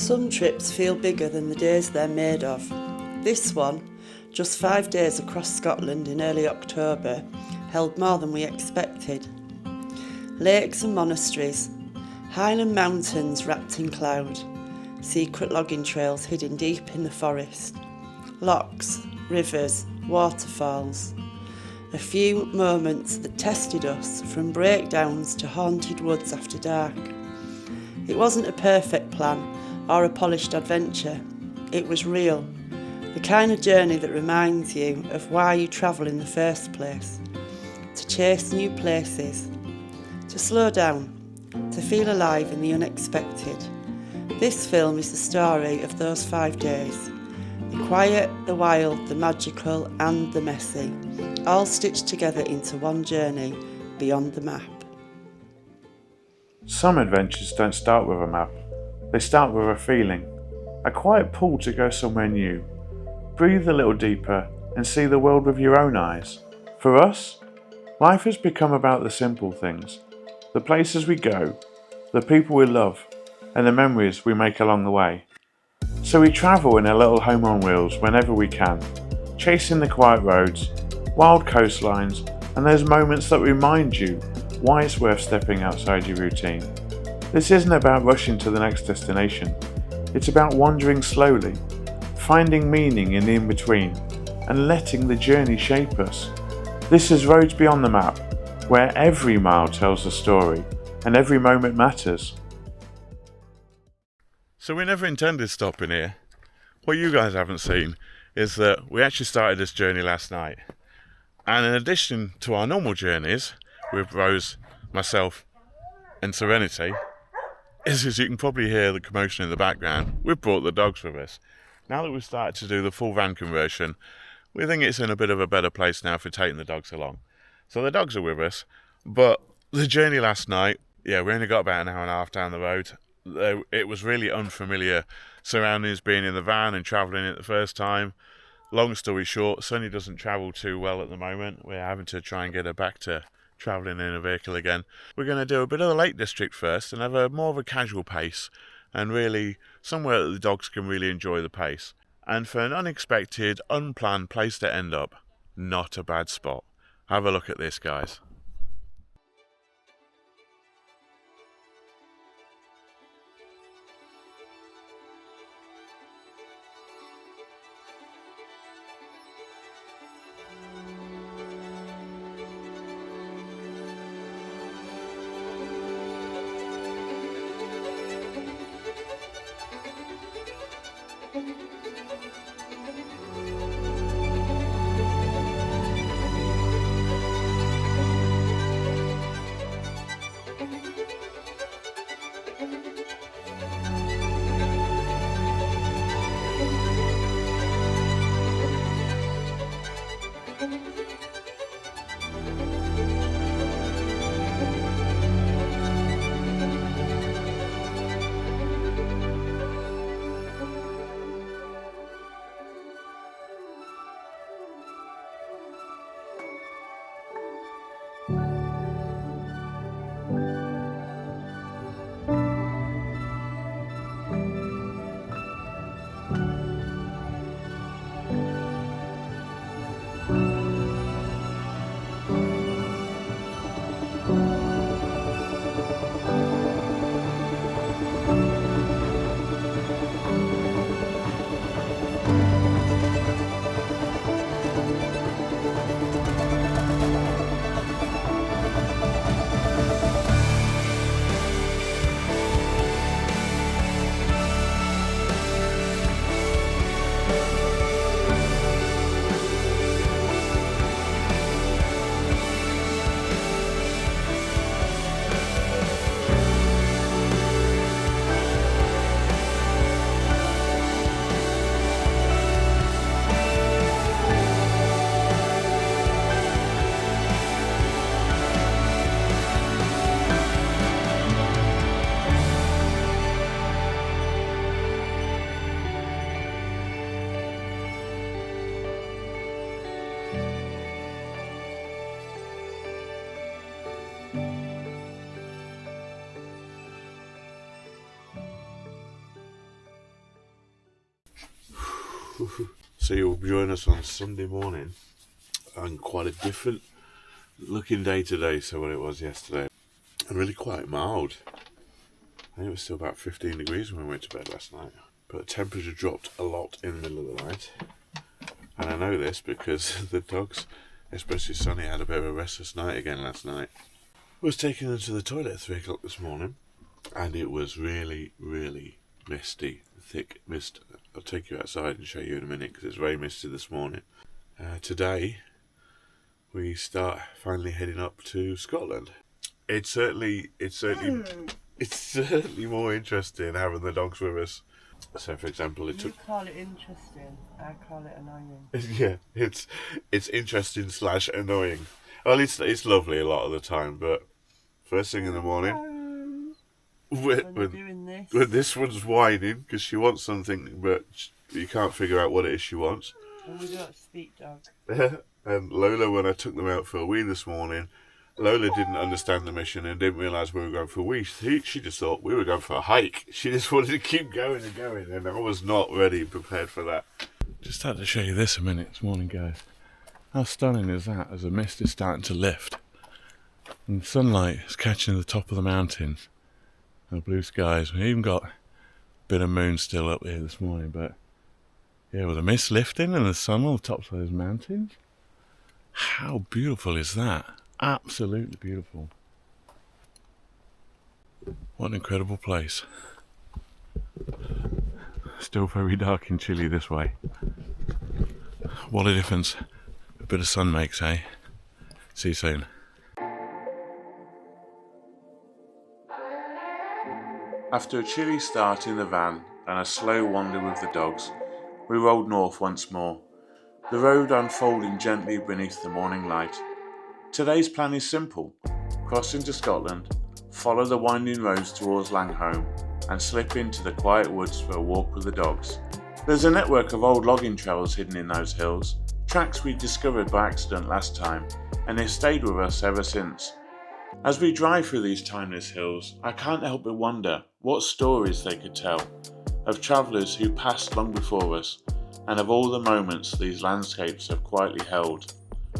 Some trips feel bigger than the days they're made of. This one, just 5 days across Scotland in early October, held more than we expected. Lakes and monasteries, Highland mountains wrapped in cloud, secret logging trails hidden deep in the forest, lochs, rivers, waterfalls. A few moments that tested us, from breakdowns to haunted woods after dark. It wasn't a perfect plan or a polished adventure. It was real. The kind of journey that reminds you of why you travel in the first place. To chase new places. To slow down. To feel alive in the unexpected. This film is the story of those 5 days. The quiet, the wild, the magical and the messy. All stitched together into one journey beyond the map. Some adventures don't start with a map. They start with a feeling. A quiet pull to go somewhere new. Breathe a little deeper and see the world with your own eyes. For us, life has become about the simple things. The places we go, the people we love, and the memories we make along the way. So we travel in a little home on wheels whenever we can, chasing the quiet roads, wild coastlines, and those moments that remind you why it's worth stepping outside your routine. This isn't about rushing to the next destination. It's about wandering slowly, finding meaning in the in-between, and letting the journey shape us. This is Roads Beyond the Map, where every mile tells a story, and every moment matters. So we never intended stopping here. What you guys haven't seen is that we actually started this journey last night. And in addition to our normal journeys with Rose, myself and Serenity, as you can probably hear the commotion in the background, we've brought the dogs with us. Now that we've started to do the full van conversion, we think it's in a bit of a better place now for taking the dogs along. So the dogs are with us, but the journey last night, we only got about an hour and a half down the road. It was really unfamiliar surroundings, being in the van and travelling it the first time. Long story short, Sunny doesn't travel too well at the moment. We're having to try and get her back to travelling in a vehicle again. We're going to do a bit of the Lake District first and have a more of a casual pace, and really somewhere that the dogs can really enjoy the pace. And for an unexpected, unplanned place to end up, not a bad spot. Have a look at this, guys. So you'll join us on Sunday morning, and quite a different looking day today to what it was yesterday, and really quite mild. I think it was still about 15 degrees when we went to bed last night, but the temperature dropped a lot in the middle of the night. And I know this because the dogs, especially Sonny, had a bit of a restless night again last night. I was taking them to the toilet at 3 o'clock this morning, and it was really, really misty, thick mist. I'll take you outside and show you in a minute because it's very misty this morning. Today, we start finally heading up to Scotland. It's certainly more interesting having the dogs with us. So, for example, You call it interesting, I call it annoying. Yeah, it's interesting / annoying. Well, it's lovely a lot of the time, but first thing in the morning, when this one's whining because she wants something, but you can't figure out what it is she wants. And we don't speak dog. And Lola, when I took them out for a wee this morning, Lola didn't understand the mission and didn't realise we were going for a wee. She just thought we were going for a hike. She just wanted to keep going and going, and I was not prepared for that. Just had to show you this a minute this morning, guys. How stunning is that as the mist is starting to lift and sunlight is catching the top of the mountains and the blue skies. We even got a bit of moon still up here this morning, but yeah, with the mist lifting and the sun on the tops of those mountains, how beautiful is that? Absolutely beautiful. What an incredible place. Still very dark and chilly this way. What a difference a bit of sun makes, eh? See you soon. After a chilly start in the van and a slow wander with the dogs, we rolled north once more, the road unfolding gently beneath the morning light. Today's plan is simple: cross into Scotland, follow the winding roads towards Glencoe, and slip into the quiet woods for a walk with the dogs. There's a network of old logging trails hidden in those hills, tracks we discovered by accident last time, and they've stayed with us ever since. As we drive through these timeless hills, I can't help but wonder what stories they could tell, of travellers who passed long before us, and of all the moments these landscapes have quietly held.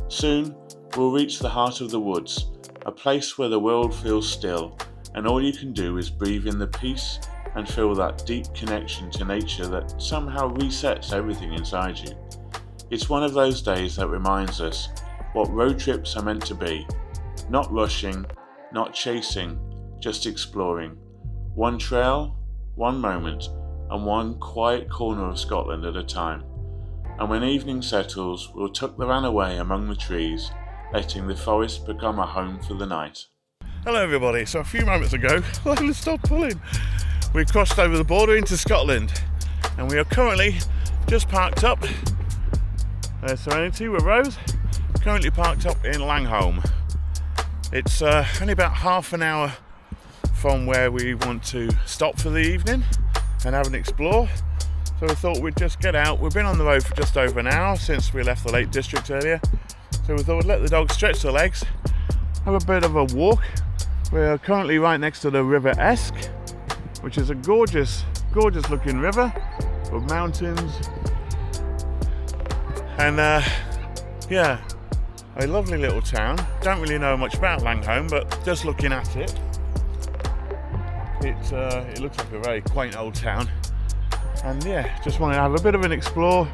Soon, we'll reach the heart of the woods, a place where the world feels still, and all you can do is breathe in the peace and feel that deep connection to nature that somehow resets everything inside you. It's one of those days that reminds us what road trips are meant to be. Not rushing, not chasing, just exploring. One trail, one moment, and one quiet corner of Scotland at a time. And when evening settles, we'll tuck the van away among the trees, letting the forest become a home for the night. Hello everybody, so a few moments ago, Lola stopped pulling. We crossed over the border into Scotland, and we are currently just parked up. There's Serenity with Rose, currently parked up in Glencoe. It's only about half an hour from where we want to stop for the evening and have an explore. So we thought we'd just get out. We've been on the road for just over an hour since we left the Lake District earlier. So we thought we'd let the dogs stretch their legs, have a bit of a walk. We're currently right next to the River Esk, which is a gorgeous, gorgeous looking river with mountains. And yeah, a lovely little town. Don't really know much about Glencoe, but just looking at it, it looks like a very quaint old town. And yeah, just want to have a bit of an explore,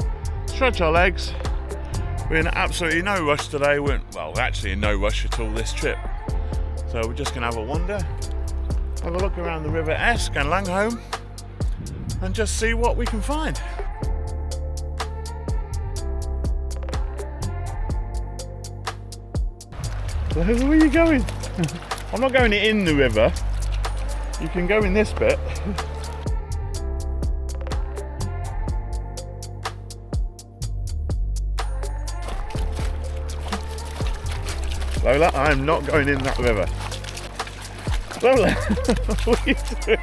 stretch our legs. We're in absolutely no rush today. We're actually in no rush at all this trip. So we're just going to have a wander, have a look around the River Esk and Glencoe, and just see what we can find. Where are you going? I'm not going in the river. You can go in this bit. Lola, I'm not going in that river. Lola, what are you doing?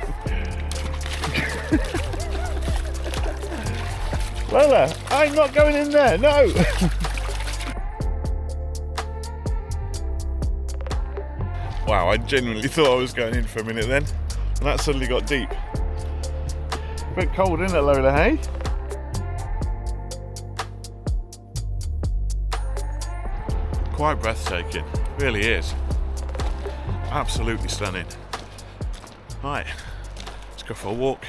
Lola, I'm not going in there, no! Wow, I genuinely thought I was going in for a minute then, and that suddenly got deep. A bit cold, isn't it, Lola, hey? quite breathtaking, really is. Absolutely stunning. Right, let's go for a walk.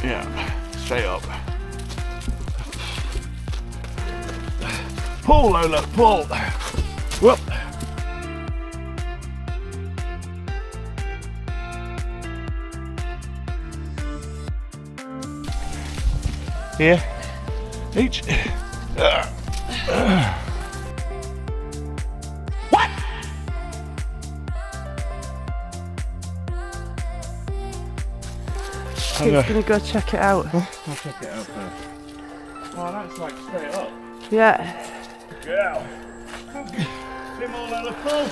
Yeah, straight up. Pull, Lola, pull. Whoop. Here, each. What? He's gonna go check it out. I'll check it out first. Oh, that's like straight up. Yeah. Yeah. Tim all on the pull.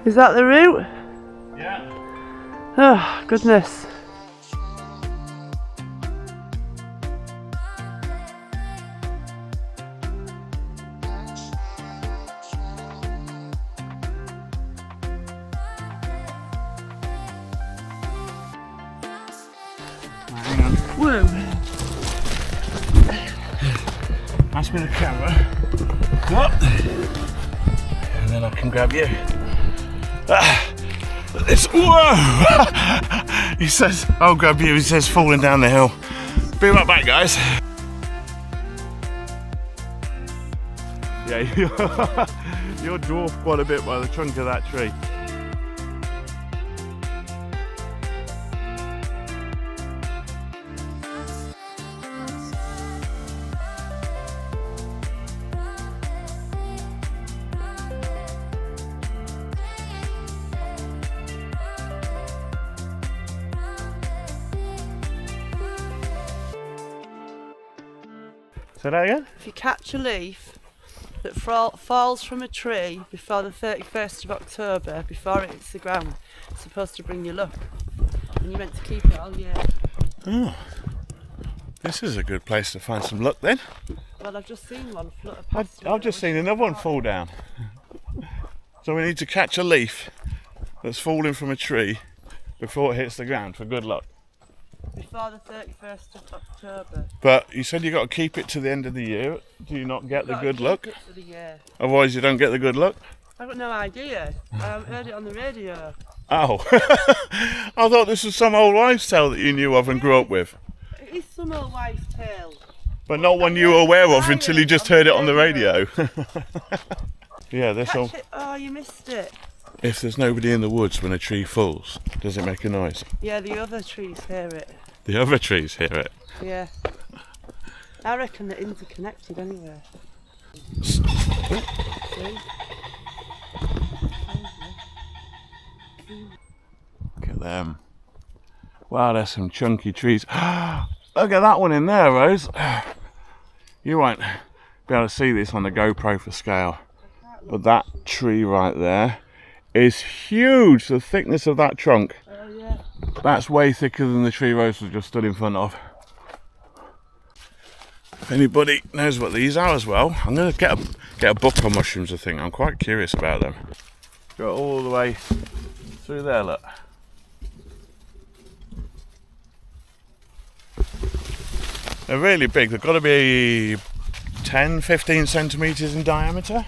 Is that the route? Yeah. Oh, goodness. Hang on. Whoa. Pass me the camera. Up. And then I can grab you. It's whoa! He says, I'll grab you. He says, falling down the hill. Be right back, guys. Yeah, you're dwarfed quite a bit by the trunk of that tree. Say that again? If you catch a leaf that falls from a tree before the 31st of October, before it hits the ground, it's supposed to bring you luck. And you're meant to keep it all year. Oh, this is a good place to find some luck then. Well, I've just seen one flutter past. I've just seen another one fall down. So we need to catch a leaf that's falling from a tree before it hits the ground for good luck. Before the 31st of October. But you said you got to keep it to the end of the year. Do you not get the good luck? Keep it for the year. Otherwise you don't get the good luck? I've got no idea. I heard it on the radio. Oh. I thought this was some old wives' tale that you knew of and grew up with. It is some old wife's tale. But not one you were aware of until you just heard it on the radio. Yeah, this one. Oh, you missed it. If there's nobody in the woods when a tree falls, does it make a noise? Yeah, the other trees hear it. The other trees hear it. Yeah. I reckon they're interconnected anyway. See? Look at them. Wow, there's some chunky trees. Look at that one in there, Rose. You won't be able to see this on the GoPro for scale, but that tree right there is huge. The thickness of that trunk. Oh yeah. That's way thicker than the tree Rose was just stood in front of. If anybody knows what these are as well, I'm going to get a book on mushrooms, I think. I'm quite curious about them. Go all the way through there, look. They're really big. They've got to be 10, 15 centimetres in diameter.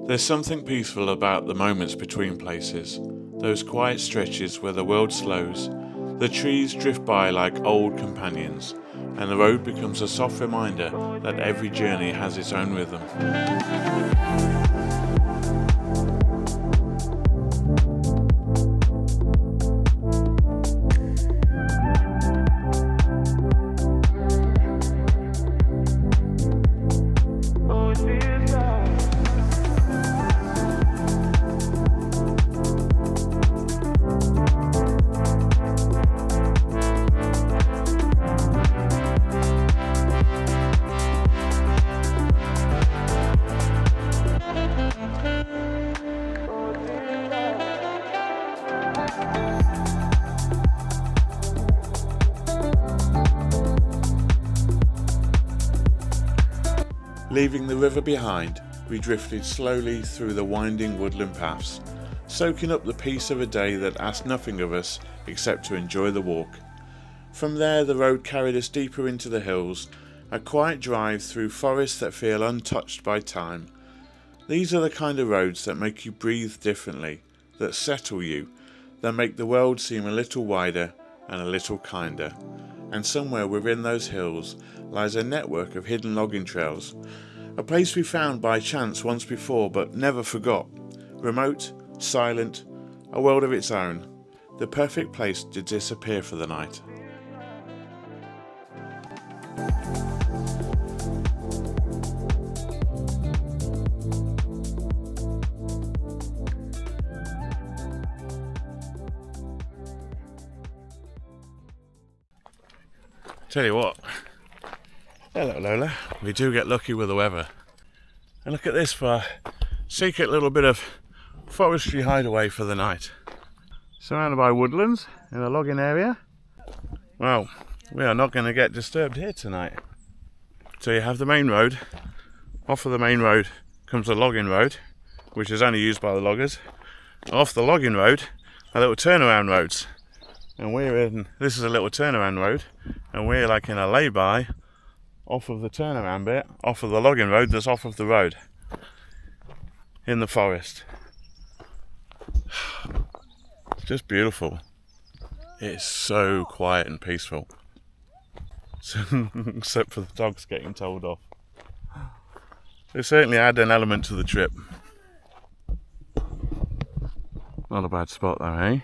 There's something peaceful about the moments between places, those quiet stretches where the world slows, the trees drift by like old companions, and the road becomes a soft reminder that every journey has its own rhythm. Leaving the river behind, we drifted slowly through the winding woodland paths, soaking up the peace of a day that asked nothing of us except to enjoy the walk. From there the road carried us deeper into the hills, a quiet drive through forests that feel untouched by time. These are the kind of roads that make you breathe differently, that settle you, that make the world seem a little wider and a little kinder. And somewhere within those hills lies a network of hidden logging trails, a place we found by chance once before but never forgot. Remote, silent, a world of its own, the perfect place to disappear for the night. Tell you what, hello Lola, we do get lucky with the weather. And look at this for a secret little bit of forestry hideaway for the night. Surrounded by woodlands in a logging area. Well, we are not going to get disturbed here tonight. So you have the main road. Off of the main road comes the logging road, which is only used by the loggers. Off the logging road are little turnaround roads. And this is a little turnaround road, and we're like in a lay-by off of the turnaround bit, off of the logging road that's off of the road, in the forest. It's just beautiful. It's so quiet and peaceful. Except for the dogs getting told off. They certainly add an element to the trip. Not a bad spot though, eh?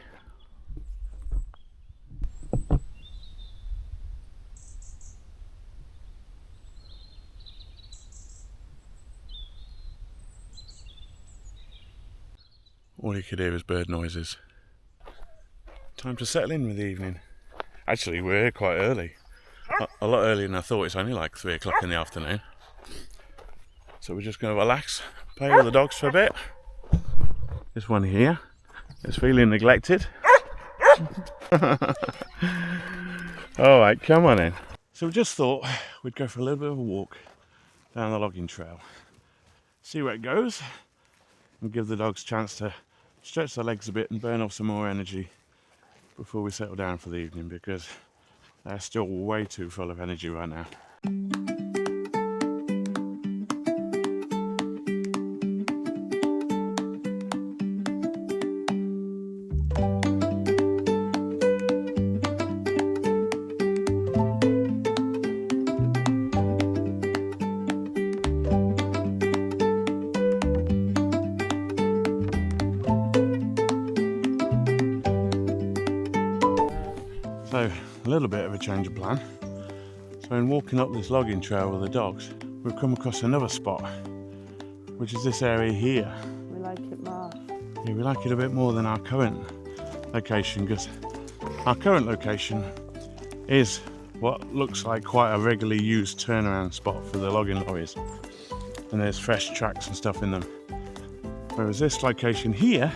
All you could hear is bird noises. Time to settle in with the evening. Actually, we're here quite early. A lot earlier than I thought. It's only like 3 o'clock in the afternoon. So we're just going to relax, play with the dogs for a bit. This one here is feeling neglected. Alright, come on in. So we just thought we'd go for a little bit of a walk down the logging trail. See where it goes. And give the dogs a chance to stretch their legs a bit and burn off some more energy before we settle down for the evening, because they're still way too full of energy right now. So, a little bit of a change of plan. So in walking up this logging trail with the dogs, we've come across another spot, which is this area here. We like it more. Yeah, we like it a bit more than our current location, because our current location is what looks like quite a regularly used turnaround spot for the logging lorries. And there's fresh tracks and stuff in them. Whereas this location here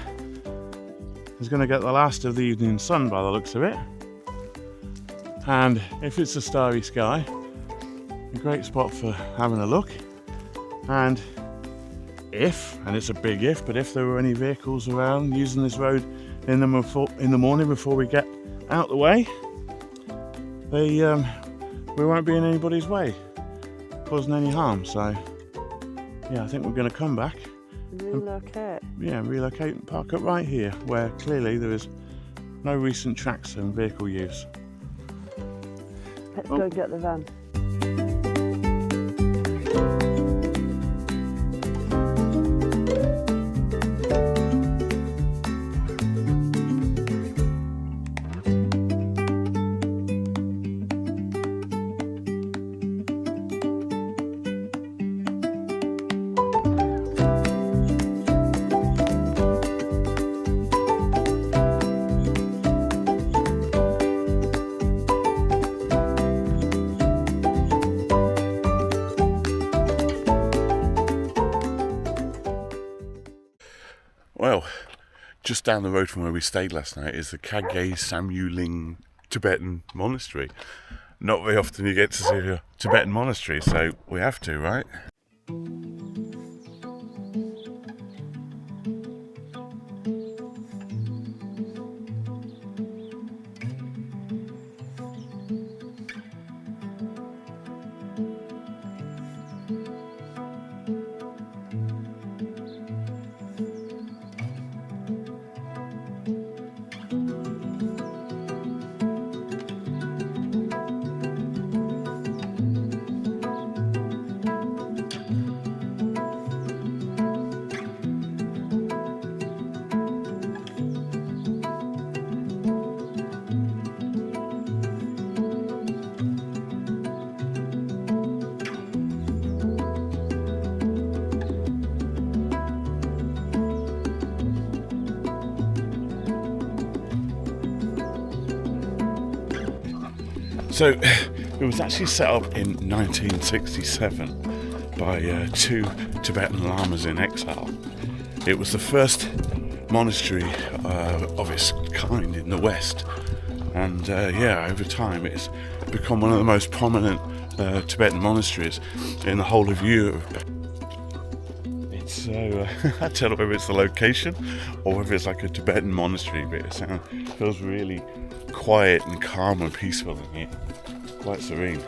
is going to get the last of the evening sun by the looks of it. And if it's a starry sky, a great spot for having a look. And it's a big if, but if there were any vehicles around using this road in the morning before we get out the way, we won't be in anybody's way, causing any harm. So yeah, I think we're going to come back. Relocate? Relocate and park up right here, where clearly there is no recent tracks and vehicle use. Let's go and get the van. Well, just down the road from where we stayed last night is the Kagye Samyu Tibetan monastery. Not very often you get to see a Tibetan monastery, so we have to, right? So it was actually set up in 1967 by two Tibetan lamas in exile. It was the first monastery of its kind in the West, and over time it's become one of the most prominent Tibetan monasteries in the whole of Europe. It's I don't know whether it's the location or whether it's like a Tibetan monastery, but it feels really quiet and calm and peaceful in here. Quite serene.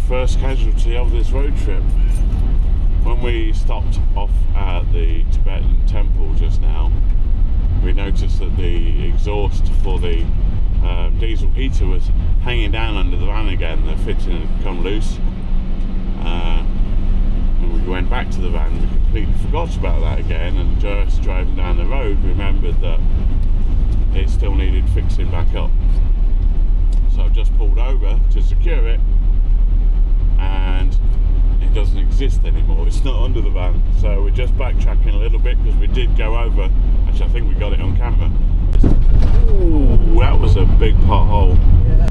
First casualty of this road trip. When we stopped off at the Tibetan temple just now, we noticed that the exhaust for the diesel heater was hanging down under the van again. The fitting had come loose. When we went back to the van, we completely forgot about that again, and just driving down the road remembered that it still needed fixing back up. So I've just pulled over to secure it, and it doesn't exist anymore. It's not under the van, so we're just backtracking a little bit because we did go over. Actually, I think we got it on camera. Ooh, that was a big pothole. Yeah.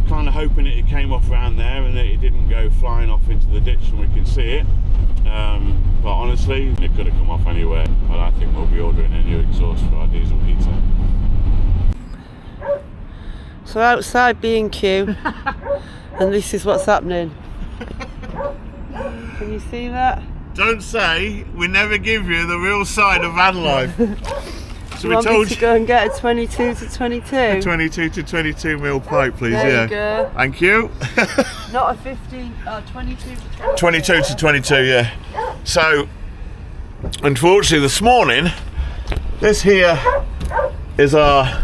Kind of hoping it came off around there and that it didn't go flying off into the ditch and we can see it. But honestly, it could have come off anywhere. But I think we'll be ordering a new exhaust for our diesel heater. So outside B&Q, and this is what's happening. Can you see that? Don't say we never give you the real side of Vanlife. So we told you to go and get a 22 to 22. A 22 to 22 mil pipe, please. There you go. Thank you. Not a 50, 22 to 22. 22 to 22, yeah. So, unfortunately, this morning, this here is our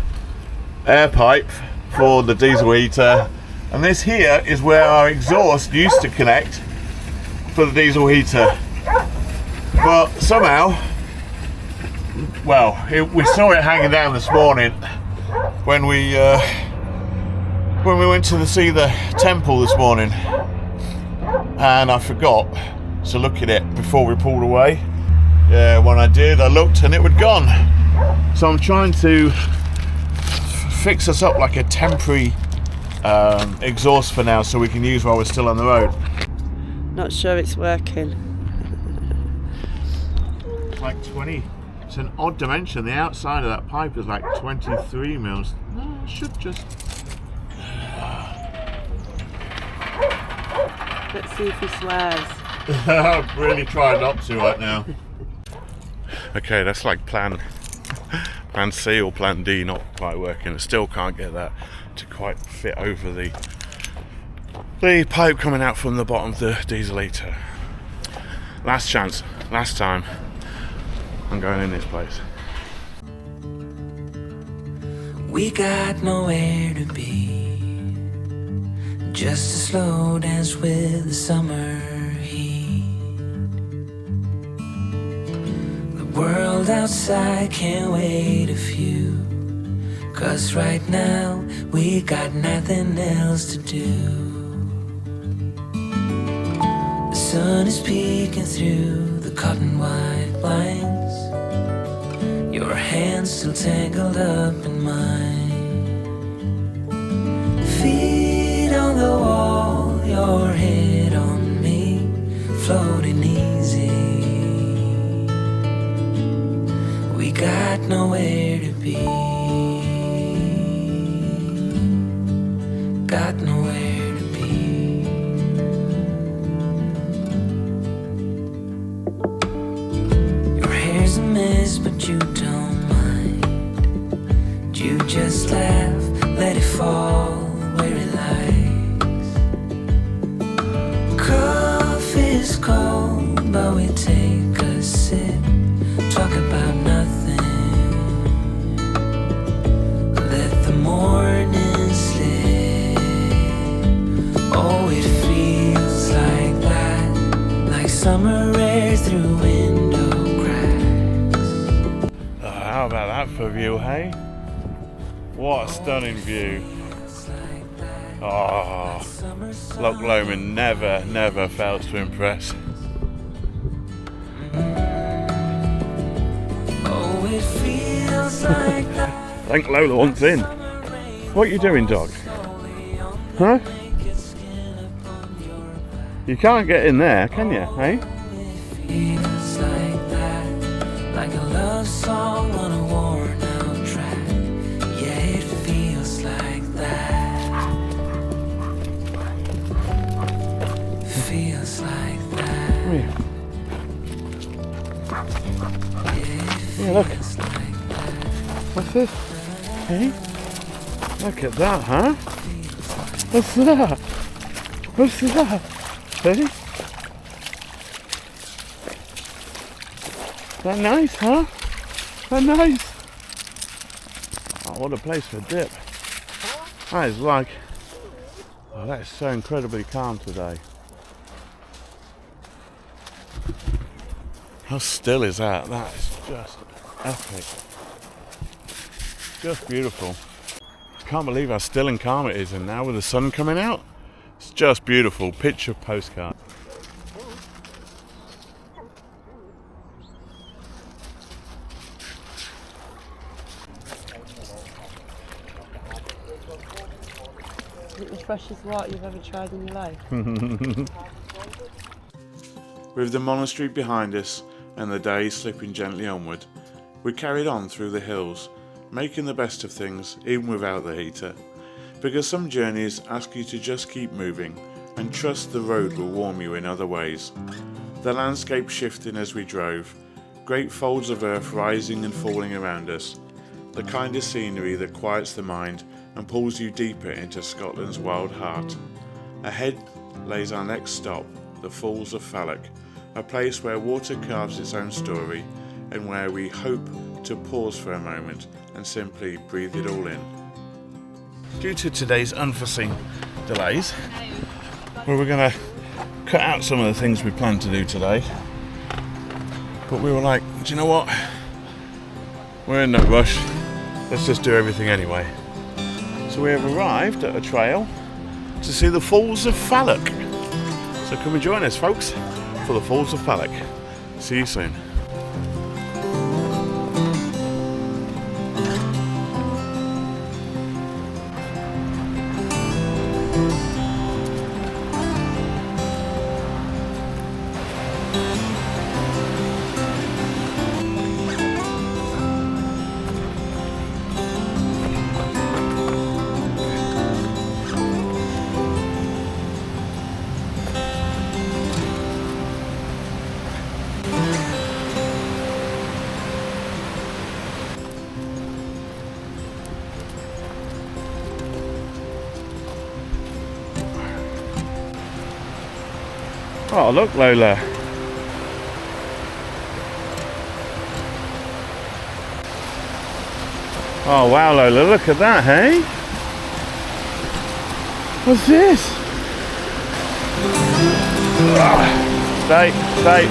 air pipe for the diesel heater. And this here is where our exhaust used to connect for the diesel heater. But somehow, well, we saw it hanging down this morning when we went to see the temple this morning, and I forgot to look at it before we pulled away. Yeah, when I did, I looked and it was gone. So I'm trying to fix us up like a temporary exhaust for now, so we can use while we're still on the road. Not sure it's working. It's like 20. It's an odd dimension. The outside of that pipe is like 23 mils. No, it should just. Let's see if he swears. I'm really trying not to right now. Okay, that's like plan Plan C or Plan D not quite working. I still can't get that to quite fit over the pipe coming out from the bottom of the diesel heater. Last chance, last time. I'm going in this place. We got nowhere to be, just a slow dance with the summer heat. The world outside can't wait a few, 'cause right now we got nothing else to do. The sun is peeking through the cotton white blinds, your hands still tangled up in mine. Feet on the wall, your head on me, floating easy. We got nowhere to be, got nowhere to be. Your hair's a mess, but you don't mind. You just laugh, let it fall where it likes. Coffee's cold, but we take a sip, talk about nothing. Let the morning slip. Oh, it feels like that, like summer air through window cracks. How about that for a view, hey? What a stunning view. Oh, Loch Lomond never fails to impress. Oh, it feels like that. I think Lola wants in. What are you doing, dog? Huh? You can't get in there, can you, hey? Feels like that, like a love song on a worn out track. Yeah, it feels like that. Feels like that. Come here. Yeah, look. feels like that. What's this? Hey? Look at that, huh? What's that? What's that? Hey? That nice, huh? That nice. Oh, what a place for a dip. That is like... Oh, that is so incredibly calm today. How still is that? That is just epic. Just beautiful. Can't believe how still and calm it is, and now with the sun coming out, it's just beautiful. Picture postcard. Is it the freshest water you've ever tried in your life? With the monastery behind us and the day slipping gently onward, we carried on through the hills, making the best of things even without the heater, because some journeys ask you to just keep moving and trust the road will warm you in other ways. The landscape shifting as we drove, great folds of earth rising and falling around us, the kind of scenery that quiets the mind and pulls you deeper into Scotland's wild heart. Ahead lays our next stop, the Falls of Falloch, a place where water carves its own story and where we hope to pause for a moment and simply breathe it all in. Due to today's unforeseen delays, we were going to cut out some of the things we planned to do today, but we were like, do you know what? We're in no rush. Let's just do everything anyway. So we have arrived at a trail to see the Falls of Falloch. So come and join us, folks, for the Falls of Falloch. See you soon. Oh, look, Lola. Oh, wow, Lola, look at that, hey? What's this? Stay.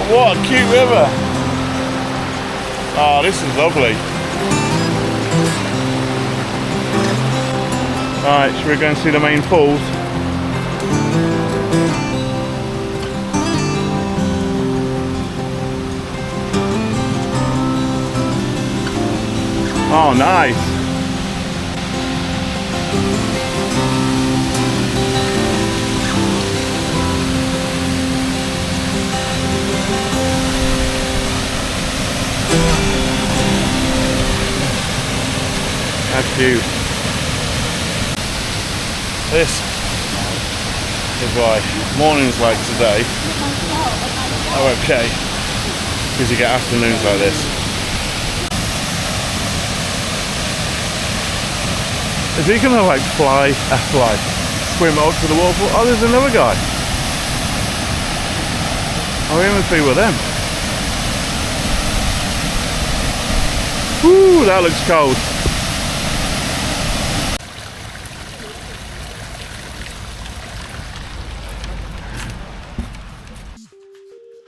What a cute river. Oh, this is lovely. Alright, should we go and see the main falls? Oh, nice. That's cute. This is why mornings like today are okay, because you get afternoons like this. Is he gonna like swim up to the waterfall? Oh, there's another guy. Oh, he must be with them. Woo, that looks cold.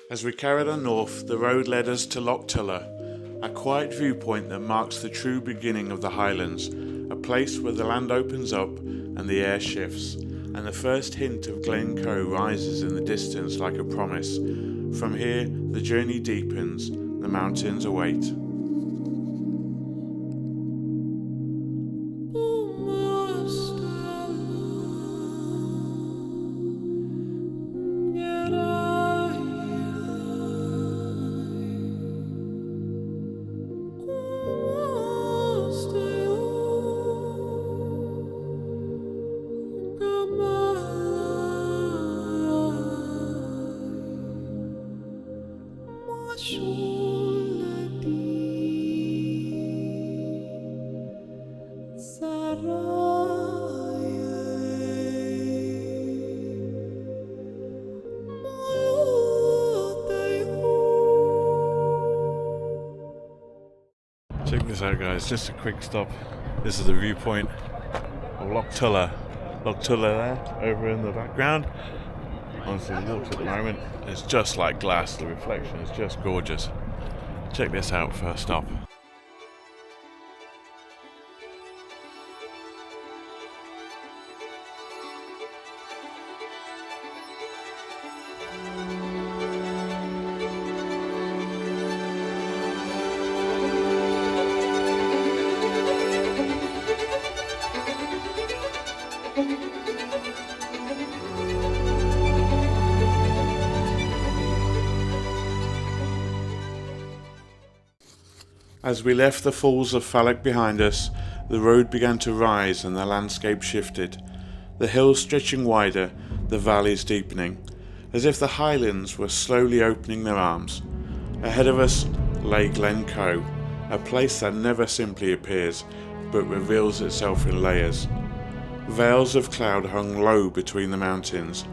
As we carried on north, the road led us to Loch a quiet viewpoint that marks the true beginning of the Highlands, a place where the land opens up and the air shifts, and the first hint of Glencoe rises in the distance like a promise. From here, the journey deepens, the mountains await. Check this out, guys, just a quick stop. This is the viewpoint of Loch there, over in the background. Honestly, the water at the moment is just like glass. The reflection is just gorgeous. Check this out first stop. As we left the falls of Falloch behind us, the road began to rise and the landscape shifted. The hills stretching wider, the valleys deepening, as if the Highlands were slowly opening their arms. Ahead of us lay Glencoe, a place that never simply appears, but reveals itself in layers. Veils of cloud hung low between the mountains,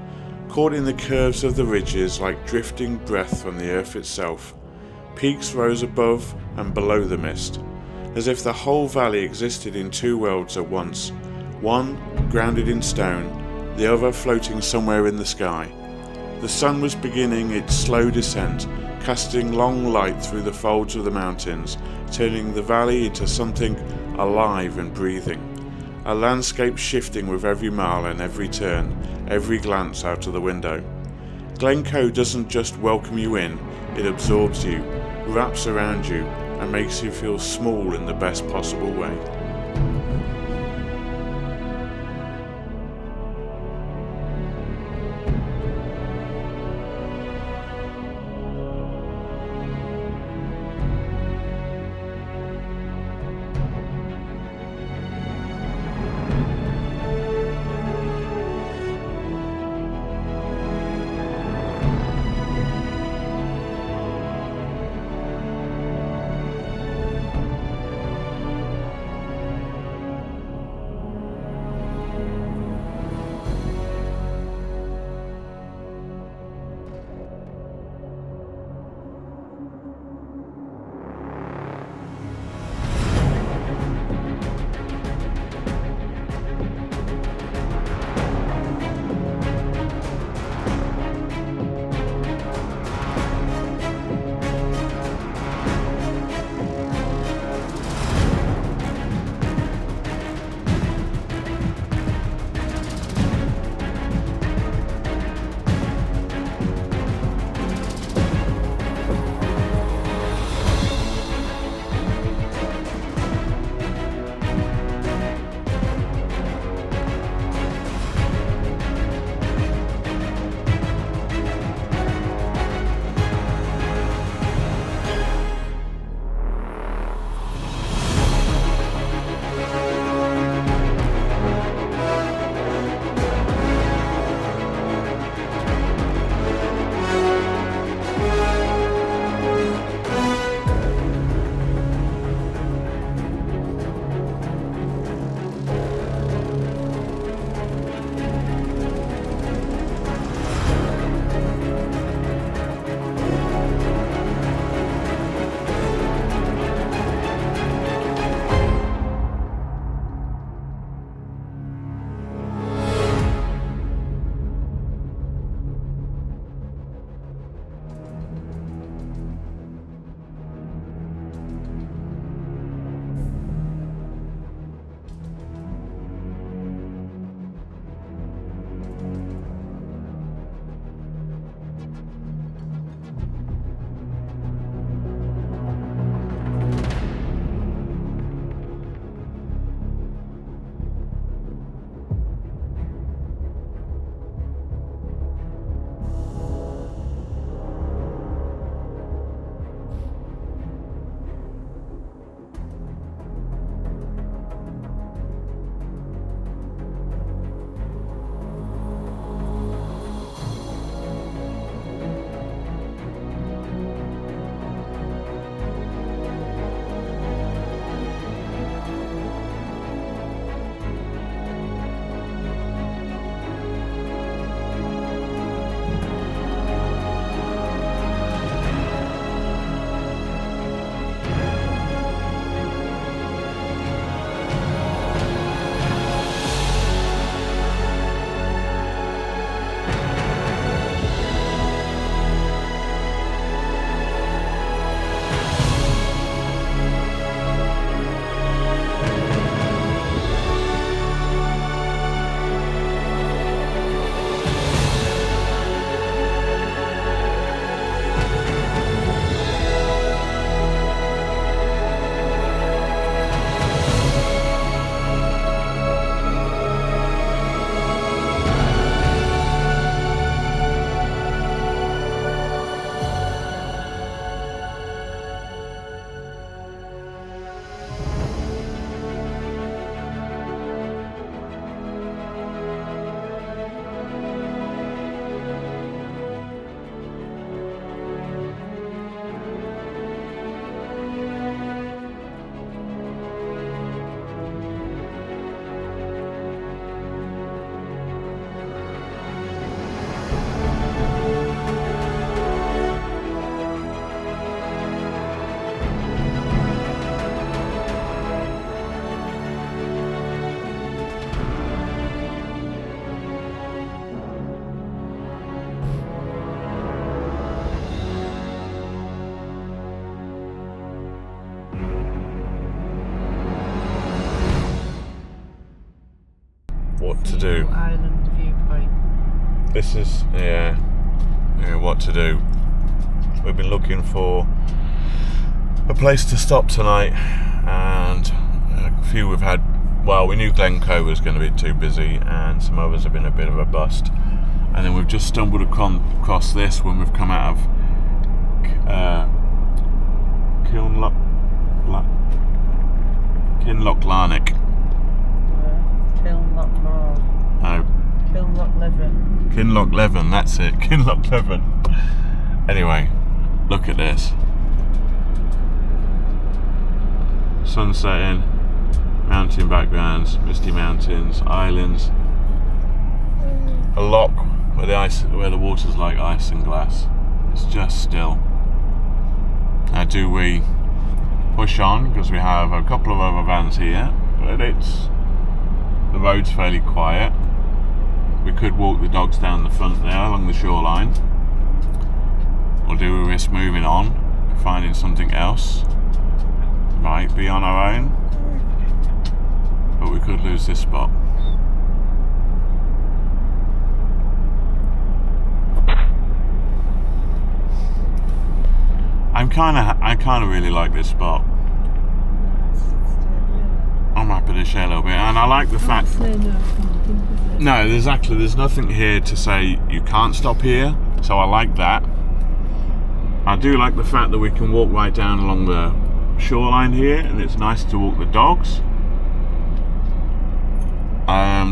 caught in the curves of the ridges like drifting breath from the earth itself. Peaks rose above and below the mist, as if the whole valley existed in two worlds at once, one grounded in stone, the other floating somewhere in the sky. The sun was beginning its slow descent, casting long light through the folds of the mountains, turning the valley into something alive and breathing, a landscape shifting with every mile and every turn, every glance out of the window. Glencoe doesn't just welcome you in, it absorbs you, wraps around you, and makes you feel small in the best possible way. do. Island viewpoint. This is, yeah, what to do. We've been looking for a place to stop tonight, and a few we've had. Well, we knew Glencoe was going to be too busy, and some others have been a bit of a bust. And then we've just stumbled across this when we've come out of Kinlochlarnick. Kinlochleven, that's it. Kinlochleven. Anyway, look at this. Sun setting, mountain backgrounds, misty mountains, islands. A loch where the water's like ice and glass. It's just still. Now, do we push on because we have a couple of other vans here, but the road's fairly quiet. We could walk the dogs down the front there along the shoreline, or do we risk moving on and finding something else? Might be on our own, but we could lose this spot. I kind of really like this spot. I'm happy to share a little bit, and I like the fact. No, there's nothing here to say you can't stop here, so I like that. I do like the fact that we can walk right down along the shoreline here, and it's nice to walk the dogs.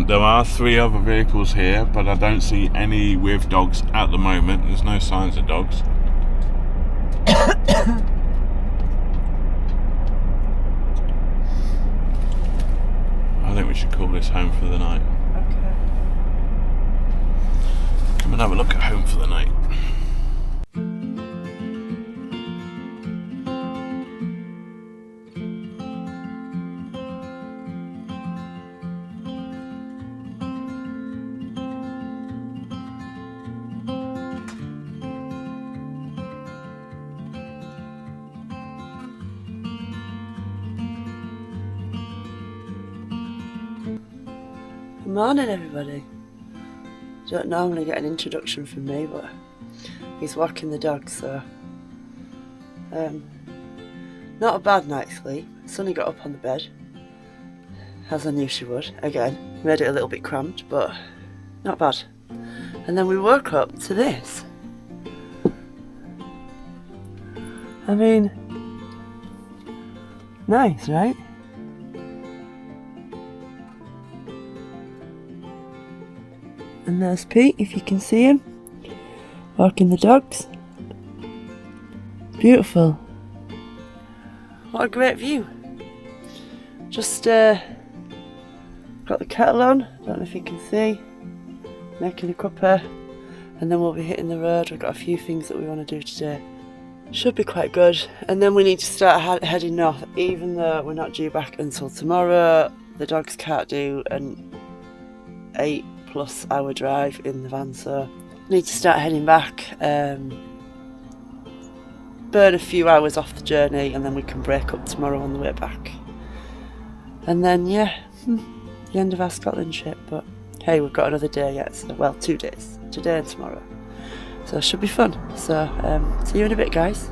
There are 3 other vehicles here, but I don't see any with dogs at the moment. There's no signs of dogs. I think we should call this home for the night. Okay. Come and have a look at home for the night. Good morning, everybody. Don't normally get an introduction from me, but he's walking the dog, so not a bad night's sleep. Sonny got up on the bed, as I knew she would. Again, made it a little bit cramped, but not bad. And then we woke up to this. I mean, nice, right? And there's Pete, if you can see him, walking the dogs. Beautiful. What a great view. Just got the kettle on, don't know if you can see, making a cuppa, and then we'll be hitting the road. We've got a few things that we want to do today. Should be quite good. And then we need to start heading north, even though we're not due back until tomorrow. The dogs can't do an 8+ hour drive in the van, so need to start heading back, burn a few hours off the journey, and then we can break up tomorrow on the way back. And then the end of our Scotland trip, but hey, we've got another day yet, so, well, 2 days, today and tomorrow, so it should be fun. So see you in a bit, guys.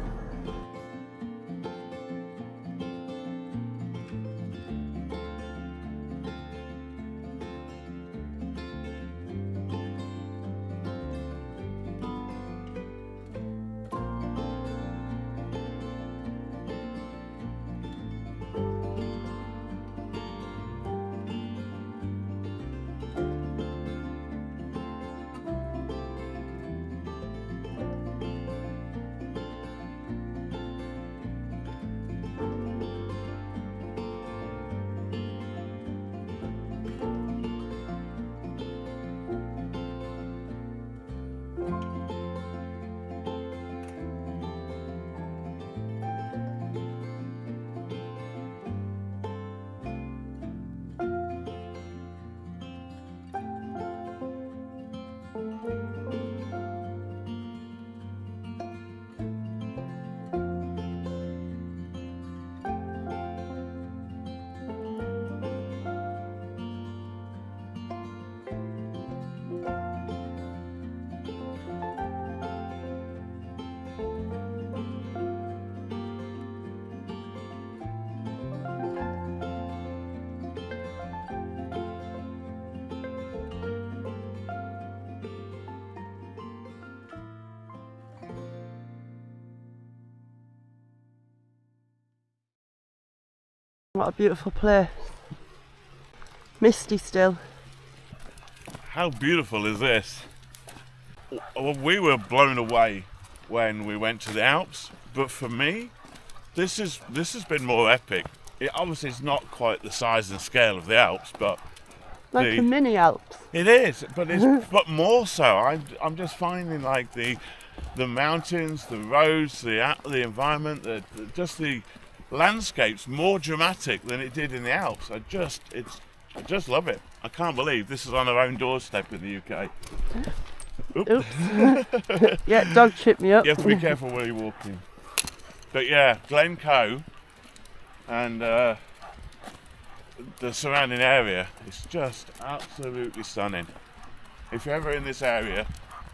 What a beautiful place. Misty still. How beautiful is this? Well, we were blown away when we went to the Alps, but for me, this has been more epic. It obviously is not quite the size and scale of the Alps, but Like a mini Alps. it is. But but more so. I'm just finding like the mountains, the roads, the environment, just the landscapes more dramatic than it did in the Alps. I just love it. I can't believe this is on our own doorstep in the UK. Oops. Yeah, dog tripped me up. You have to be careful where you're walking. But yeah, Glencoe and the surrounding area is just absolutely stunning. If you're ever in this area,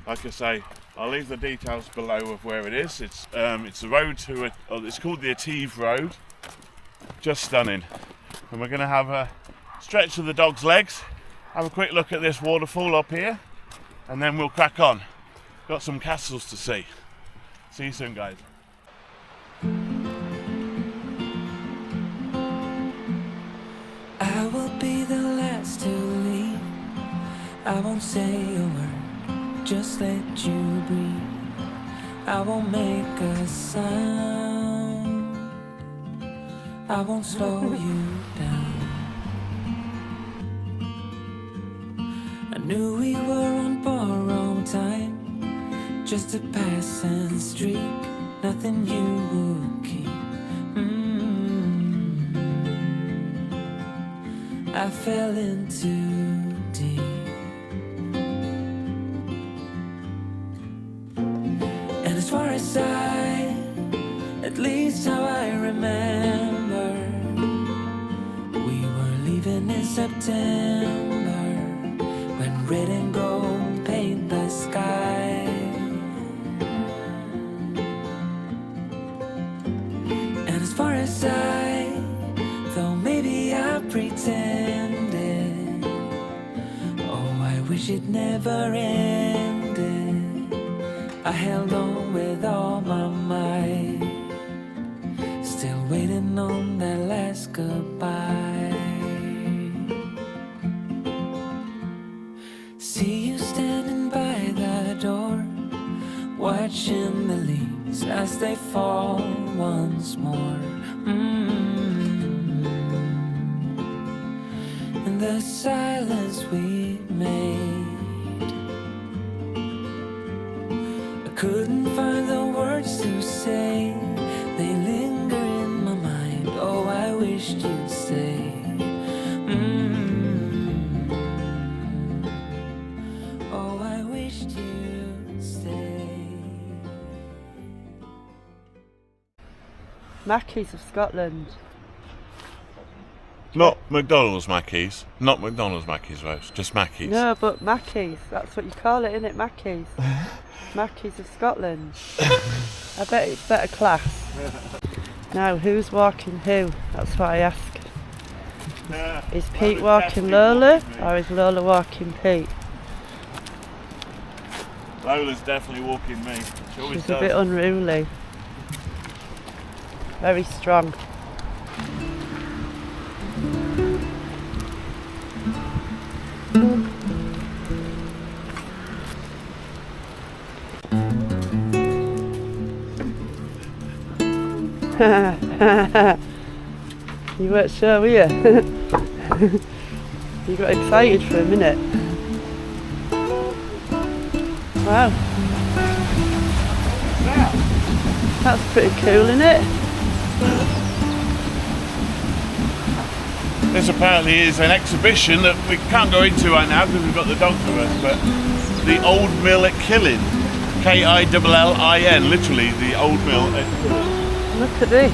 like I say, I'll leave the details below of where it is. It's the road to it. It's called the Etive Road. Just stunning. And we're going to have a stretch of the dog's legs, have a quick look at this waterfall up here, and then we'll crack on. Got some castles to see. See you soon, guys. I will be the last to leave. I won't say a word, just let you breathe. I won't make a sound, I won't slow you down. I knew we were on borrowed time, just a passing streak, nothing you would keep. I fell in too deep. And as far as at least how I remember, we were leaving in September, when red and gold paint the sky. And as far as though maybe I pretended, oh, I wish it never ended. I held on with all my might, still waiting on that last goodbye. See you standing by the door, watching the leaves as they fall once more. In the silence we made, I couldn't find the words to say. They linger in my mind. Oh, I wished you'd stay. Oh, I wished you'd stay. Mackies of Scotland. Not McDonald's Mackies. Not McDonald's Mackies, Rose. Just Mackies. No, but Mackies. That's what you call it, isn't it? Mackies. Mackies of Scotland. I bet it's better class. Now, who's walking who? That's what I ask. Is Pete walking Lola, or is Lola walking Pete? Lola's definitely walking me. She's a bit unruly. Very strong. You weren't sure, were you? You got excited for a minute. Wow. That's pretty cool, isn't it? This apparently is an exhibition that we can't go into right now because we've got the dog with us, but the Old Mill at Killin. Killin, literally the Old Mill at Killin. Look at this.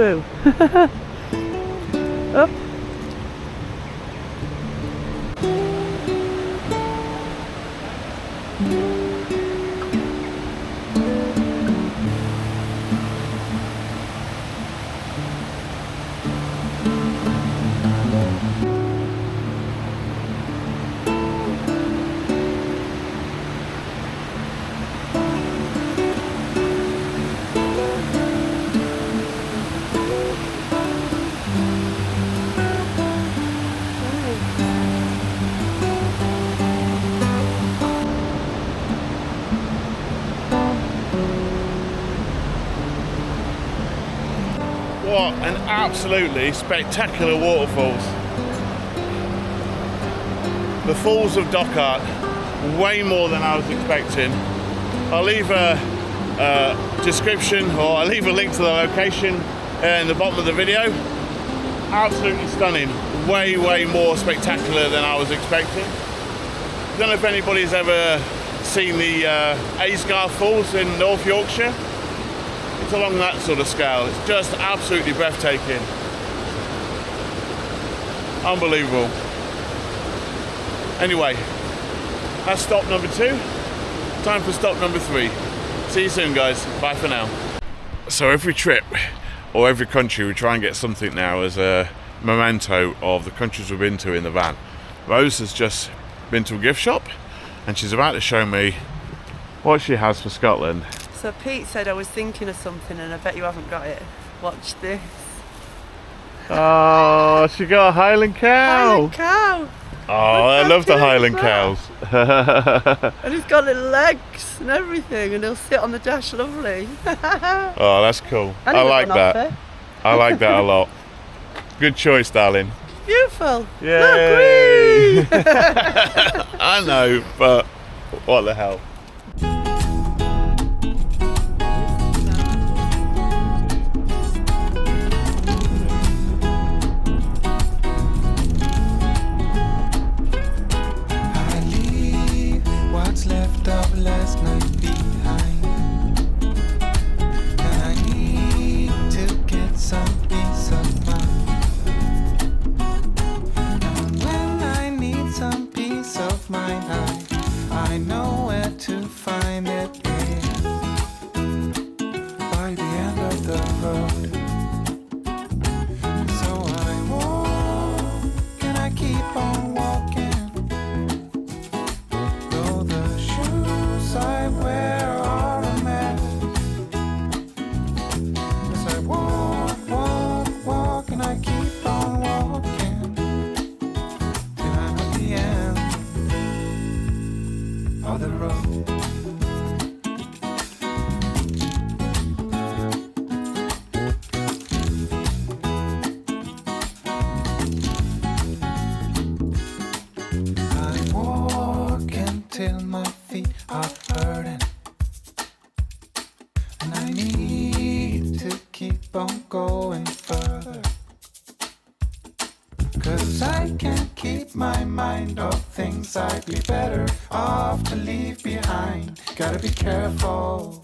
through. Up. What an absolutely spectacular waterfalls. The Falls of Dochart, way more than I was expecting. I'll leave a description, or I'll leave a link to the location in the bottom of the video. Absolutely stunning, way more spectacular than I was expecting. I don't know if anybody's ever seen the Aysgarth Falls in North Yorkshire. It's along that sort of scale. It's just absolutely breathtaking. Unbelievable. Anyway, that's stop number 2. Time for stop number 3. See you soon, guys. Bye for now. So every trip or every country we try and get something now as a memento of the countries we've been to in the van. Rose has just been to a gift shop and she's about to show me what she has for Scotland. So Pete said I was thinking of something and I bet you haven't got it. Watch this. Oh, she got a Highland cow. Highland cow. Oh, I love the Highland cows. And he's got little legs and everything and he'll sit on the dash lovely. Oh, that's cool. And I like that. offer. I like that a lot. Good choice, darling. Beautiful. Yay! Look, green. I know, but what the hell. Left of last night behind, and I need to get some peace of mind. And when I need some peace of mind, I know where to find it. Is by the end of the road. So I walk and I keep on walking. I wear are a mess. As I walk, and I keep on walking till I'm at the end of the road. I walk until my feet are hurting, and I need to keep on going further, 'cause I can't keep my mind off things I'd be better off to leave behind. Gotta be careful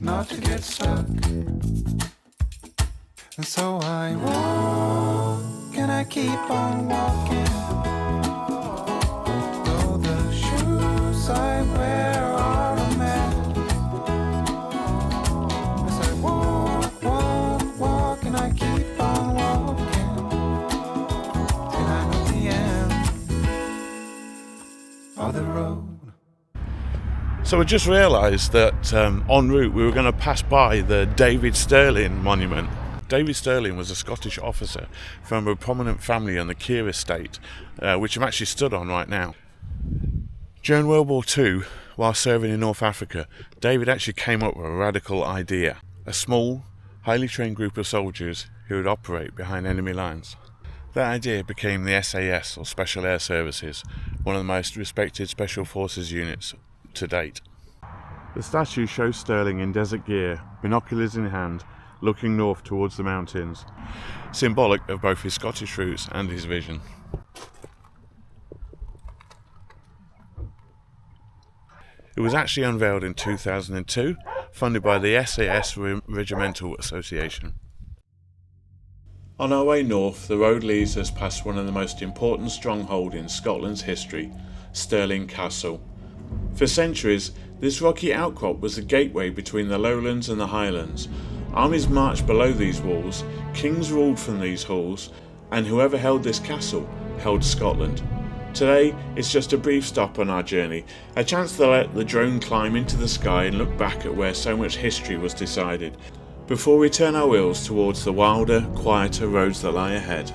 not to get stuck, and so I walk and I keep on walking. I wear are a mess. As I walk, and I keep on walking till I'm at the end of the road. So I just realised that en route we were going to pass by the David Stirling monument. David Stirling was a Scottish officer from a prominent family on the Keir estate, which I'm actually stood on right now. During World War II, while serving in North Africa, David actually came up with a radical idea. A small, highly trained group of soldiers who would operate behind enemy lines. That idea became the SAS, or Special Air Services, one of the most respected special forces units to date. The statue shows Stirling in desert gear, binoculars in hand, looking north towards the mountains, symbolic of both his Scottish roots and his vision. It was actually unveiled in 2002, funded by the SAS Regimental Association. On our way north, the road leads us past one of the most important strongholds in Scotland's history, Stirling Castle. For centuries, this rocky outcrop was the gateway between the lowlands and the highlands. Armies marched below these walls, kings ruled from these halls, and whoever held this castle held Scotland. Today, it's just a brief stop on our journey, a chance to let the drone climb into the sky and look back at where so much history was decided, before we turn our wheels towards the wilder, quieter roads that lie ahead.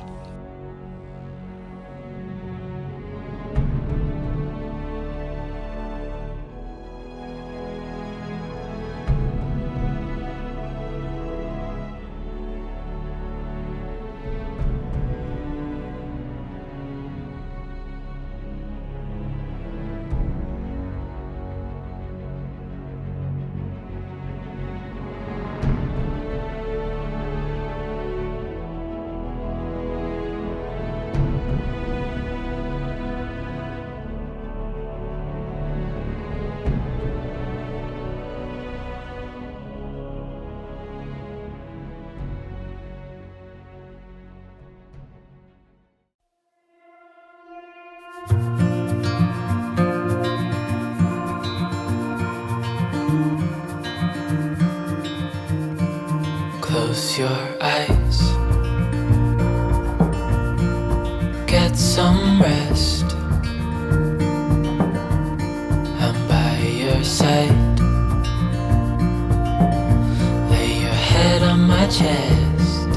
Close your eyes, get some rest. I'm by your side, lay your head on my chest.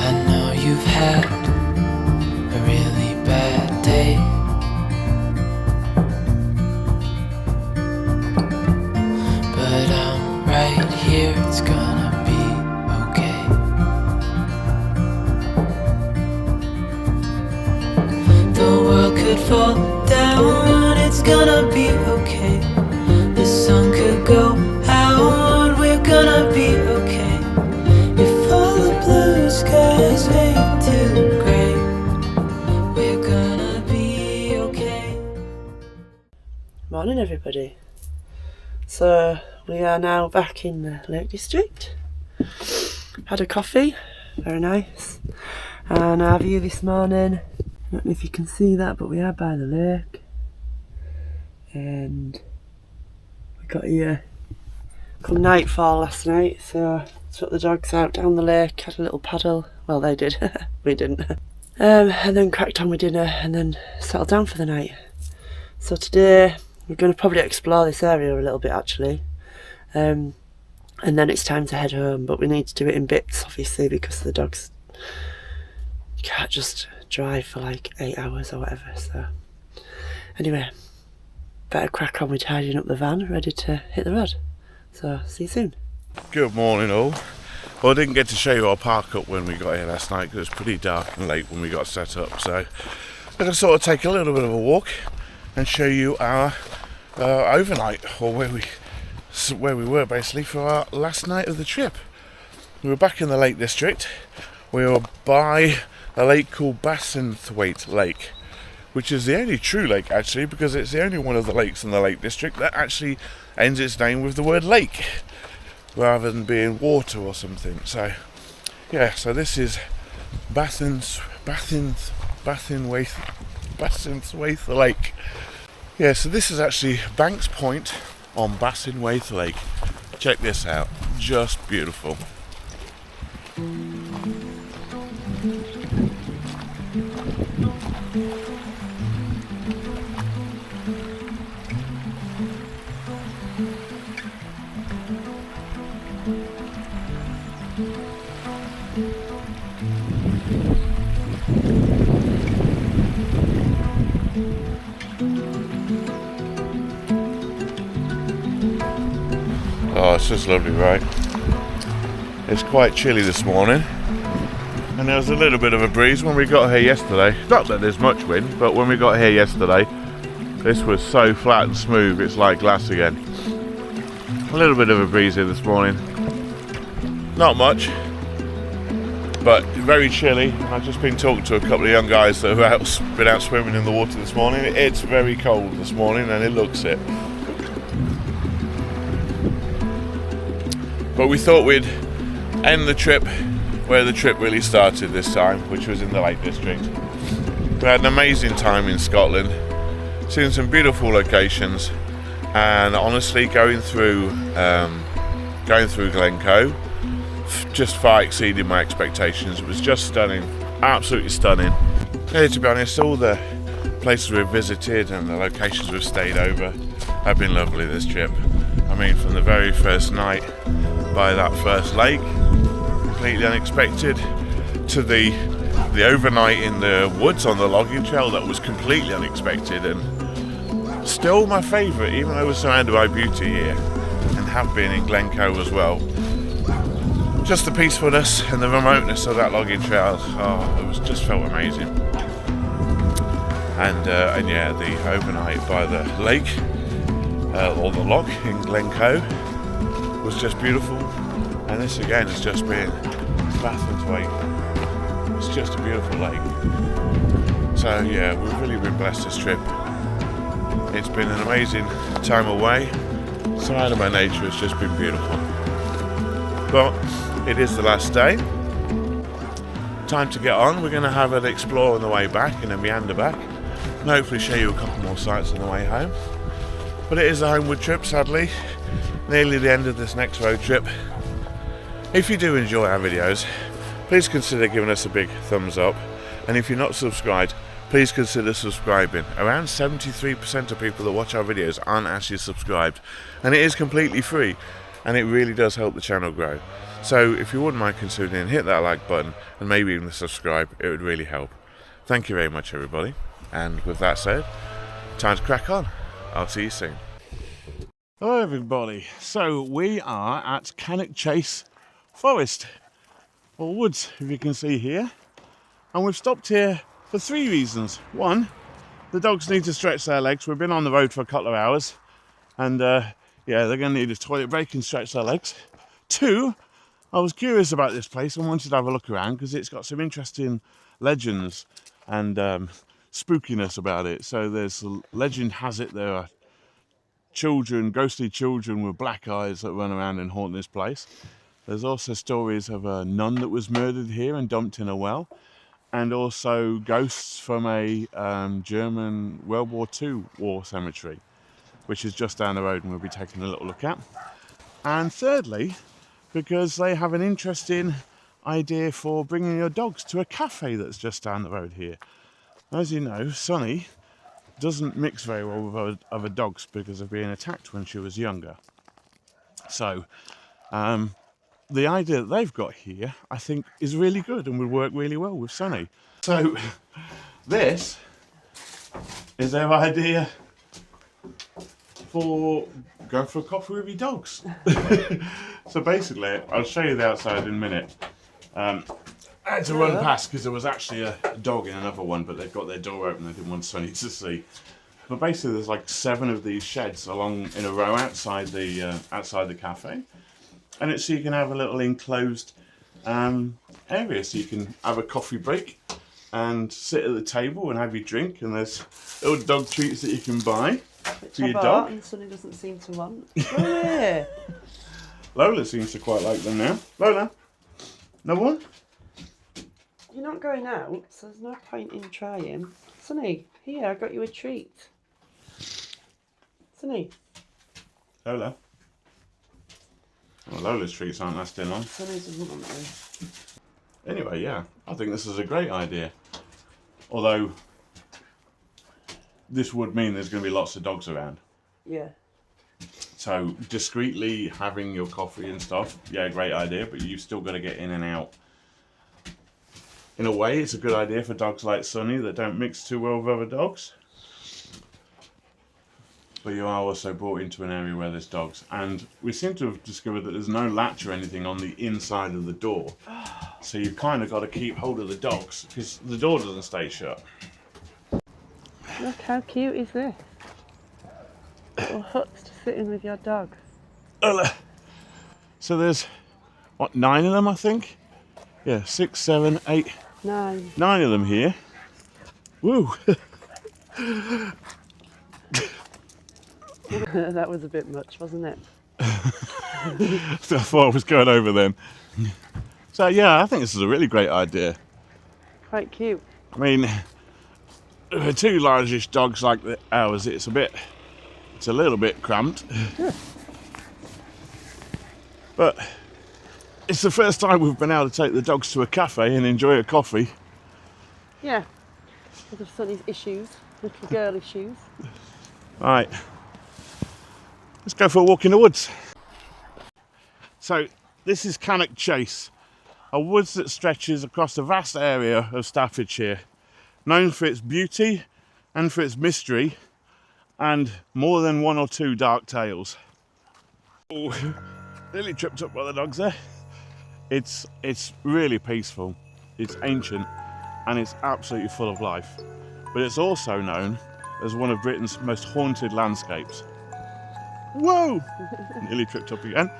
I know you've had a really bad day, but I'm right here, it's gonna be okay. The world could fall down, it's gonna be okay. The sun could go out, we're gonna be okay. If all the blue skies fade to grey, we're gonna be okay. Morning everybody. So we are now back in the Lake District. Had a coffee, very nice. And our view this morning, I don't know if you can see that, but we are by the lake. And we got here come nightfall last night, so took the dogs out down the lake, had a little paddle. Well, they did, we didn't. And then cracked on with dinner and then settled down for the night. So today we're going to probably explore this area a little bit actually. And then it's time to head home, but we need to do it in bits obviously because the dogs, you can't just drive for like 8 hours or whatever. So anyway, better crack on with tidying up the van, ready to hit the road. So see you soon. Good morning all. Well, I didn't get to show you our park up when we got here last night because it was pretty dark and late when we got set up, so I'm going to sort of take a little bit of a walk and show you our overnight, or where we were basically for our last night of the trip. We were back in the Lake District. We were by a lake called Bassenthwaite Lake, which is the only true lake actually, because it's the only one of the lakes in the Lake District that actually ends its name with the word lake rather than being water or something. So yeah, so this is Bassenthwaite Lake. Yeah, so this is actually Banks Point on Bassenthwaite Lake. Check this out, just beautiful. Oh, it's just lovely, right? It's quite chilly this morning, and there was a little bit of a breeze when we got here yesterday. Not that there's much wind, but when we got here yesterday, this was so flat and smooth, it's like glass again. A little bit of a breeze here this morning. Not much, but very chilly. I've just been talking to a couple of young guys that have been out swimming in the water this morning. It's very cold this morning, and it looks it. but we thought we'd end the trip where the trip really started this time, which was in the Lake District. We had an amazing time in Scotland, seeing some beautiful locations, and honestly going through Glencoe just far exceeded my expectations. It was just stunning, absolutely stunning. Yeah, to be honest, all the places we've visited and the locations we've stayed over have been lovely this trip. I mean, from the very first night by that first lake, completely unexpected, to the overnight in the woods on the logging trail that was completely unexpected, and still my favourite, even though we're surrounded by beauty here and have been in Glencoe as well. Just the peacefulness and the remoteness of that logging trail, it was just felt amazing. And yeah, the overnight by the lake, or the loch in Glencoe, was just beautiful. And this again has just been Bathurst Lake. It's just a beautiful lake. So yeah, we've really been blessed this trip. It's been an amazing time away. Surrounded by nature, it's just been beautiful. But it is the last day. Time to get on. We're going to have an explore on the way back and a meander back, and hopefully show you a couple more sights on the way home. But it is a homeward trip, sadly. Nearly the end of this next road trip. If you do enjoy our videos, please consider giving us a big thumbs up. And if you're not subscribed, please consider subscribing. Around 73% of people that watch our videos aren't actually subscribed. And it is completely free. And it really does help the channel grow. So if you wouldn't mind considering, hit that like button and maybe even subscribe, it would really help. Thank you very much, everybody. And with that said, time to crack on. I'll see you soon. Hello everybody. So we are at Cannock Chase Forest, or woods, if you can see here. And we've stopped here for 3 reasons. One, the dogs need to stretch their legs. We've been on the road for a couple of hours, and yeah, they're going to need a toilet break and stretch their legs. 2, I was curious about this place and wanted to have a look around because it's got some interesting legends and spookiness about it. So legend has it there are children, ghostly children with black eyes that run around and haunt this place. There's also stories of a nun that was murdered here and dumped in a well, and also ghosts from a German World War II war cemetery, which is just down the road and we'll be taking a little look at. And thirdly, because they have an interesting idea for bringing your dogs to a cafe that's just down the road here. As you know, Sunny doesn't mix very well with other dogs because of being attacked when she was younger. So the idea that they've got here, I think, is really good and would work really well with Sunny. So this is their idea for going for a coffee with your dogs. So basically, I'll show you the outside in a minute. I had to run past because there was actually a dog in another one, but they've got their door open. They didn't want Sonny to see. But basically, there's like 7 of these sheds along in a row outside the cafe, and it's so you can have a little enclosed area, so you can have a coffee break and sit at the table and have your drink. And there's little dog treats that you can buy for your dog. And Sonny doesn't seem to want. Oh yeah. Lola seems to quite like them now. Lola, no one? You're not going out, so there's no point in trying. Sonny, here, I got you a treat. Sonny. Lola. Well, Lola's treats aren't lasting long. Sonny doesn't want them. Anyway, yeah, I think this is a great idea. Although, this would mean there's going to be lots of dogs around. Yeah. So, discreetly having your coffee and stuff, yeah, great idea, but you've still got to get in and out. In a way, it's a good idea for dogs like Sunny that don't mix too well with other dogs. But you are also brought into an area where there's dogs. And we seem to have discovered that there's no latch or anything on the inside of the door. So you've kind of got to keep hold of the dogs because the door doesn't stay shut. Look, how cute is this? Little huts to sit in with your dog. So there's, what, 9 of them, I think? Yeah, 6, 7, 8, 9. 9 of them here. Woo! That was a bit much, wasn't it? So I thought I was going over then. So yeah, I think this is a really great idea. Quite cute. I mean, for two largish dogs like ours, it's a little bit cramped. But it's the first time we've been able to take the dogs to a cafe and enjoy a coffee. Yeah, because of Sonny's issues, little girl issues. Right, let's go for a walk in the woods. So this is Cannock Chase, a woods that stretches across a vast area of Staffordshire, known for its beauty and for its mystery and more than one or two dark tales. Oh, nearly tripped up by the dogs there. It's really peaceful, it's ancient, and it's absolutely full of life. But it's also known as one of Britain's most haunted landscapes. Whoa! Nearly tripped up again.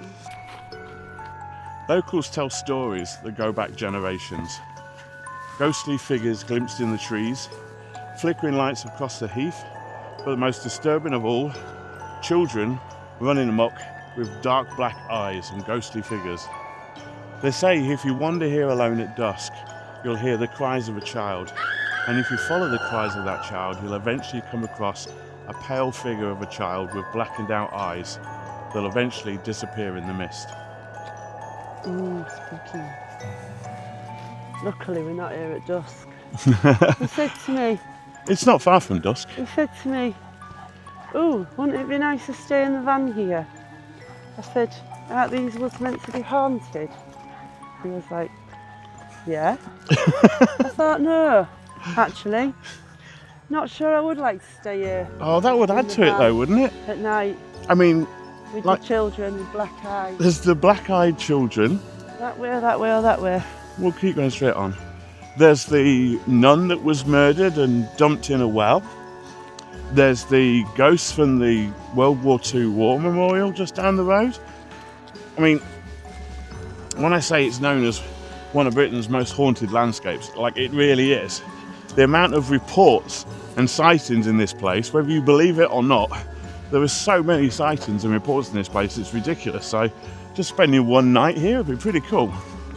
Locals tell stories that go back generations. Ghostly figures glimpsed in the trees, flickering lights across the heath, but the most disturbing of all, children running amok with dark black eyes and ghostly figures. They say if you wander here alone at dusk, you'll hear the cries of a child, and if you follow the cries of that child, you'll eventually come across a pale figure of a child with blackened out eyes that'll eventually disappear in the mist. Ooh, spooky. Luckily we're not here at dusk. He said to me, It's not far from dusk. "Oh, wouldn't it be nice to stay in the van here?" I said, "Aren't these woods meant to be haunted?" He was like, "Yeah." I thought, no, actually, not sure I would like to stay here. Oh, that would add to it though, wouldn't it? At night, I mean, with like, the children with black eyes. there's the black-eyed children. That way, or that way. We'll keep going straight on. There's the nun that was murdered and dumped in a well. There's the ghosts from the World War II War Memorial just down the road. I mean, when I say it's known as one of Britain's most haunted landscapes, like it really is. The amount of reports and sightings in this place, whether you believe it or not, there are so many sightings and reports in this place, it's ridiculous. So just spending one night here would be pretty cool.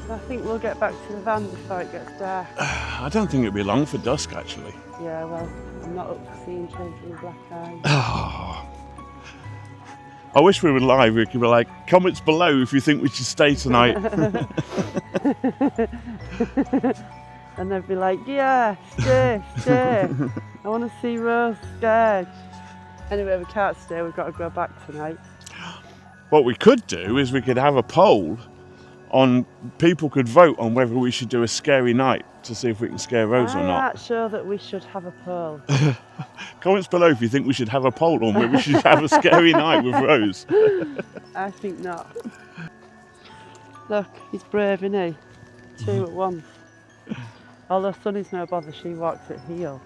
I think we'll get back to the van before it gets dark. I don't think it'll be long for dusk, actually. Yeah, well, I'm not up for seeing children with black eyes. I wish we were live. We could be like, comments below if you think we should stay tonight. And they'd be like, yeah, stay. I want to see Rose scared. Anyway, we can't stay, we've got to go back tonight. What we could do is we could have a poll on, people could vote on whether we should do a scary night to see if we can scare Rose or I'm not. not sure that we should have a poll. Comments below if you think we should have a poll on whether we should have a scary night with Rose. I think not. Look, he's brave, isn't he? Two at once. Although Sonny's no bother, she walks at heel.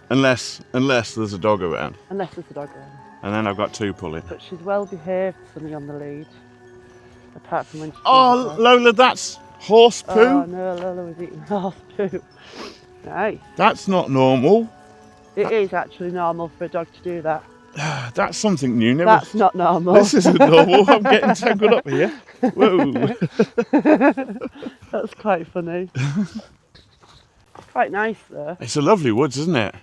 Unless there's a dog around. Unless there's a dog around. And then I've got two pulling. But she's well behaved, Sonny on the lead. Apart from when she... Oh, Lola, that's horse poo. Oh no, Lola was eating horse poo. Nice. That's not normal. It is actually normal for a dog to do that. That's something new. That's not normal. This isn't normal. I'm getting tangled up here. Whoa. That's quite funny. Quite nice though. It's a lovely woods, isn't it?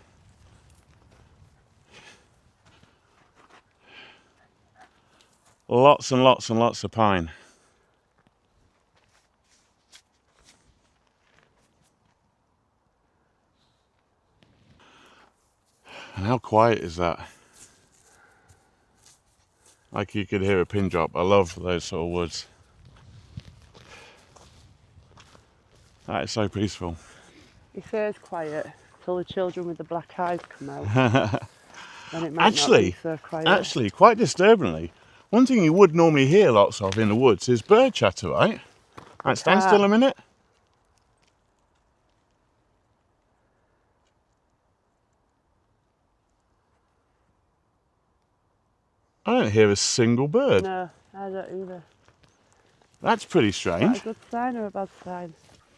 Lots and lots and lots of pine. And how quiet is that? Like you could hear a pin drop. I love those sort of woods. That is so peaceful. He says quiet till the children with the black eyes come out. Then it might not be so quiet. Actually, quite disturbingly, one thing you would normally hear lots of in the woods is bird chatter, right? Right, stand still a minute. I don't hear a single bird. No, I don't either. That's pretty Is strange. that a good sign or a bad sign?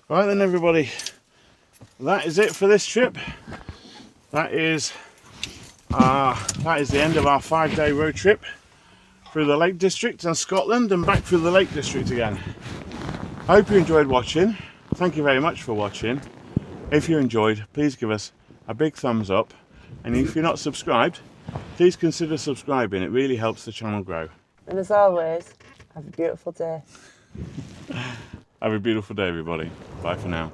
Right then, everybody, that is it for this trip. That is the end of our 5-day road trip. through the Lake District and Scotland and back through the Lake District again. I hope you enjoyed watching. Thank you very much for watching. If you enjoyed, please give us a big thumbs up, and if you're not subscribed, please consider subscribing. It really helps the channel grow. And as always, have a beautiful day. Have a beautiful day, everybody. Bye for now.